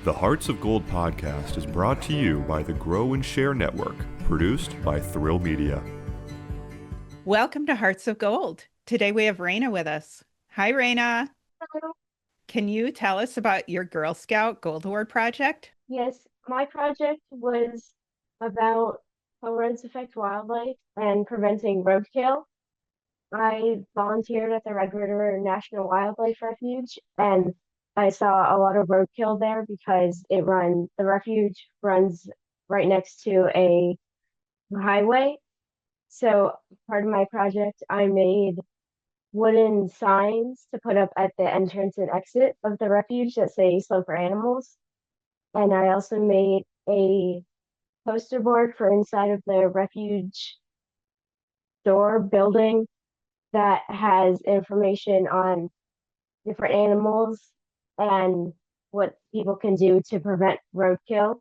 The Hearts of Gold podcast is brought to you by the Grow and Share Network, produced by Thrill Media. Welcome to Hearts of Gold. Today we have Raina with us. Hi, Raina. Hello. Can you tell us about your Girl Scout Gold Award project? Yes, my project was about how roads affect wildlife and preventing roadkill. I volunteered at the Red River National Wildlife Refuge, and I saw a lot of roadkill there because the refuge runs right next to a highway. So part of my project, I made wooden signs to put up at the entrance and exit of the refuge that say slow for animals. And I also made a poster board for inside of the refuge store building that has information on different animals and what people can do to prevent roadkill.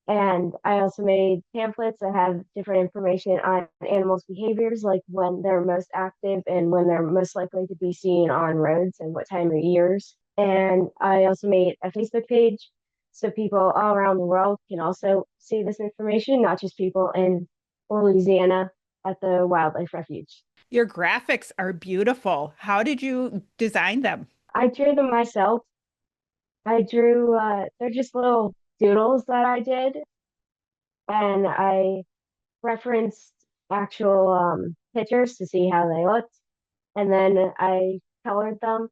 And I also made pamphlets that have different information on animals' behaviors, like when they're most active and when they're most likely to be seen on roads and what time of years. And I also made a Facebook page so people all around the world can also see this information, not just people in Louisiana at the wildlife refuge. Your graphics are beautiful. How did you design them? I drew them myself. They're just little doodles that I did, and I referenced actual pictures to see how they looked, and then I colored them.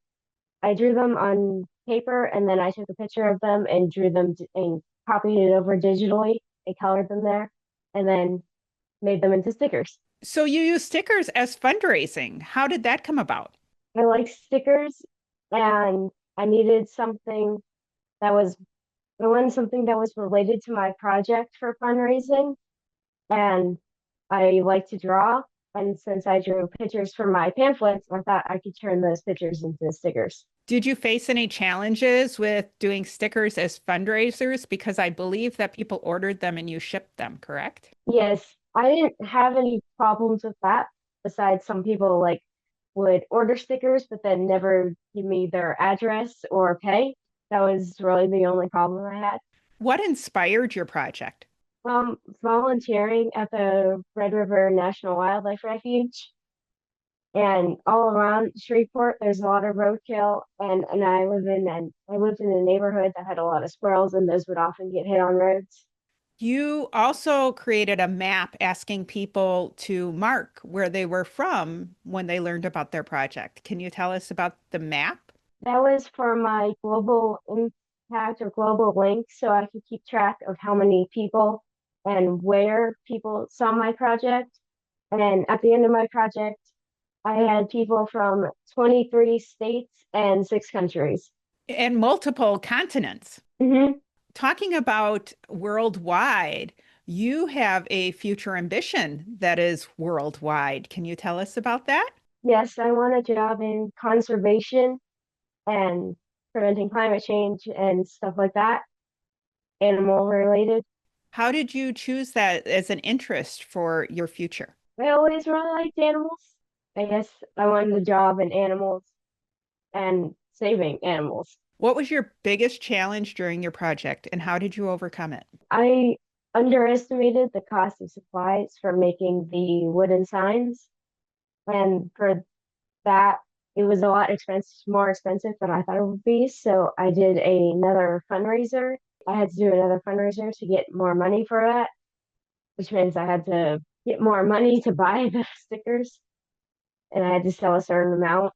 I drew them on paper, and then I took a picture of them and drew them and copied it over digitally. I colored them there, and then made them into stickers. So you use stickers as fundraising. How did that come about? I like stickers, and I needed something that was I wanted something that was related to my project for fundraising, and I like to draw. And since I drew pictures for my pamphlets, I thought I could turn those pictures into stickers. Did you face any challenges with doing stickers as fundraisers? Because I believe that people ordered them and you shipped them, correct? Yes, I didn't have any problems with that, besides some people would order stickers but then never give me their address or pay. That was really the only problem I had. What inspired your project? Volunteering at the Red River National Wildlife Refuge, and all around Shreveport, there's a lot of roadkill, and I lived in a neighborhood that had a lot of squirrels, and those would often get hit on roads. You also created a map asking people to mark where they were from when they learned about their project. Can you tell us about the map? That was for my global impact or global link, so I could keep track of how many people and where people saw my project. And then at the end of my project, I had people from 23 states and 6 countries. And multiple continents. Hmm. Talking about worldwide, you have a future ambition that is worldwide. Can you tell us about that? Yes, I want a job in conservation and preventing climate change and stuff like that, animal related. How did you choose that as an interest for your future? I always really liked animals. I guess I wanted a job in animals and saving animals. What was your biggest challenge during your project and how did you overcome it? I underestimated the cost of supplies for making the wooden signs, and for that, it was a lot more expensive than I thought it would be. So I did another fundraiser. I had to do another fundraiser to get more money for that, which means I had to get more money to buy the stickers, and I had to sell a certain amount.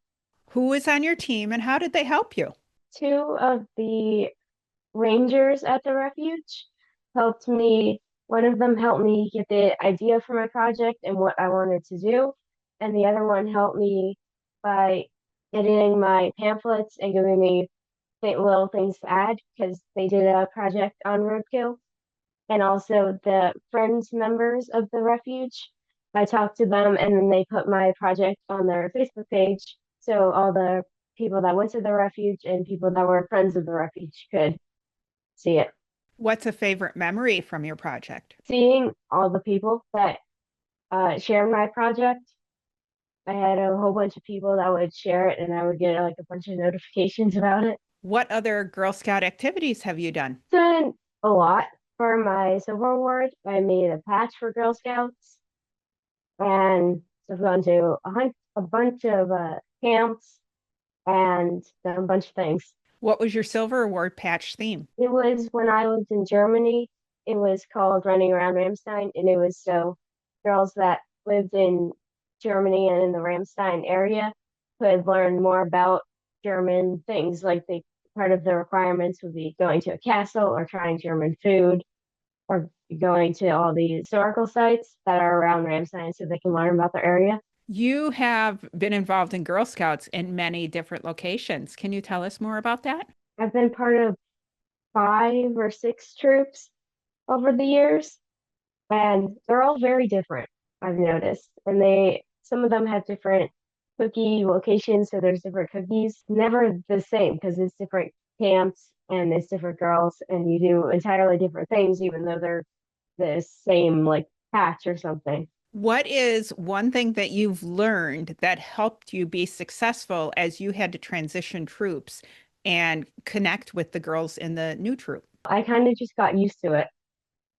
Who was on your team and how did they help you? Two of the rangers at the refuge helped me. One of them helped me get the idea for my project and what I wanted to do, and the other one helped me by editing my pamphlets and giving me little things to add because they did a project on roadkill. And also the friends members of the refuge, I talked to them and then they put my project on their Facebook page. So all the people that went to the refuge and people that were friends of the refuge could see it. What's a favorite memory from your project? Seeing all the people that shared my project, I had a whole bunch of people that would share it and I would get like a bunch of notifications about it. What other Girl Scout activities have you done? Done a lot. For my silver award, I made a patch for Girl Scouts, and I've gone to a bunch of camps and done a bunch of things. What was your Silver Award patch theme? It was when I lived in Germany. It was called Running Around Ramstein, and it was so girls that lived in Germany and in the Ramstein area could learn more about German things. Like part of the requirements would be going to a castle or trying German food or going to all the historical sites that are around Ramstein so they can learn about their area. You have been involved in Girl Scouts in many different locations. Can you tell us more about that? I've been part of 5 or 6 troops over the years, and they're all very different, I've noticed. And some of them have different cookie locations, so there's different cookies. Never the same because it's different camps and it's different girls, and you do entirely different things, even though they're the same like patch or something. What is one thing that you've learned that helped you be successful as you had to transition troops and connect with the girls in the new troop? I kind of just got used to it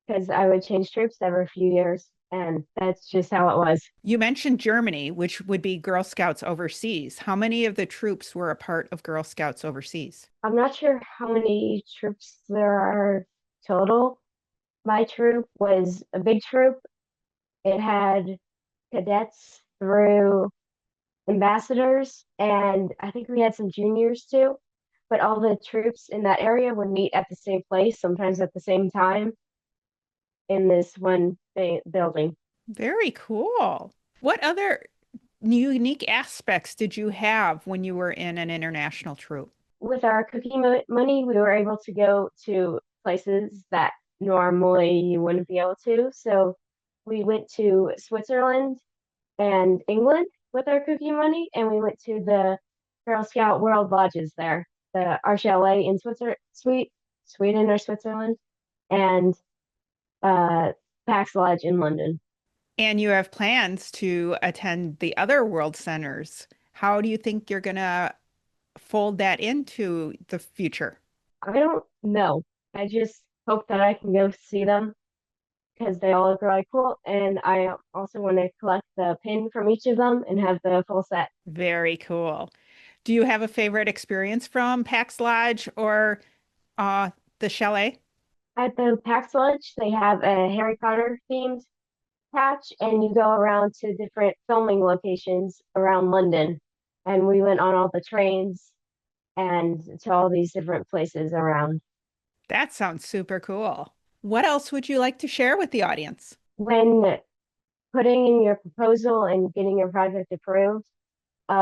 because I would change troops every few years, and that's just how it was. You mentioned Germany, which would be Girl Scouts overseas. How many of the troops were a part of Girl Scouts overseas? I'm not sure how many troops there are total. My troop was a big troop. It had cadets through ambassadors, and I think we had some juniors too. But all the troops in that area would meet at the same place, sometimes at the same time in this one building. Very cool. What other unique aspects did you have when you were in an international troop? With our cookie money, we were able to go to places that normally you wouldn't be able to. So we went to Switzerland and England with our cookie money, and we went to the Girl Scout World Lodges there, our chalet in Sweden or Switzerland, and Pax Lodge in London. And you have plans to attend the other world centers. How do you think you're going to fold that into the future? I don't know. I just hope that I can go see them because they all look really cool. And I also want to collect the pin from each of them and have the full set. Very cool. Do you have a favorite experience from Pax Lodge or the Chalet? At the Pax Lodge, they have a Harry Potter themed patch, and you go around to different filming locations around London. And we went on all the trains and to all these different places around. That sounds super cool. What else would you like to share with the audience? When putting in your proposal and getting your project approved,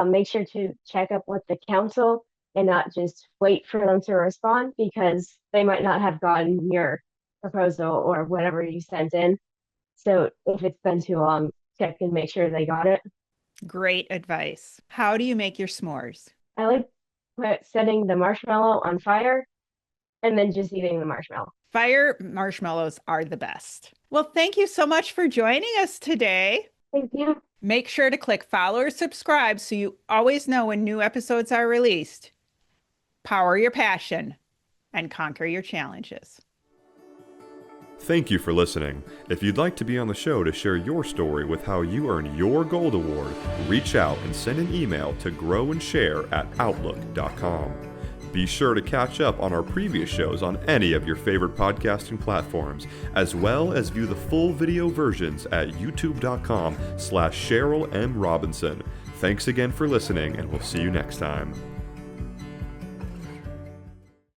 make sure to check up with the council and not just wait for them to respond because they might not have gotten your proposal or whatever you sent in. So if it's been too long, check and make sure they got it. Great advice. How do you make your s'mores? I like setting the marshmallow on fire and then just eating the marshmallow. Fire marshmallows are the best. Well, thank you so much for joining us today. Thank you. Make sure to click follow or subscribe so you always know when new episodes are released. Power your passion and conquer your challenges. Thank you for listening. If you'd like to be on the show to share your story with how you earned your Gold Award, reach out and send an email to growandsshare@outlook.com. Be sure to catch up on our previous shows on any of your favorite podcasting platforms, as well as view the full video versions at youtube.com/Cheryl M. Robinson. Thanks again for listening, and we'll see you next time.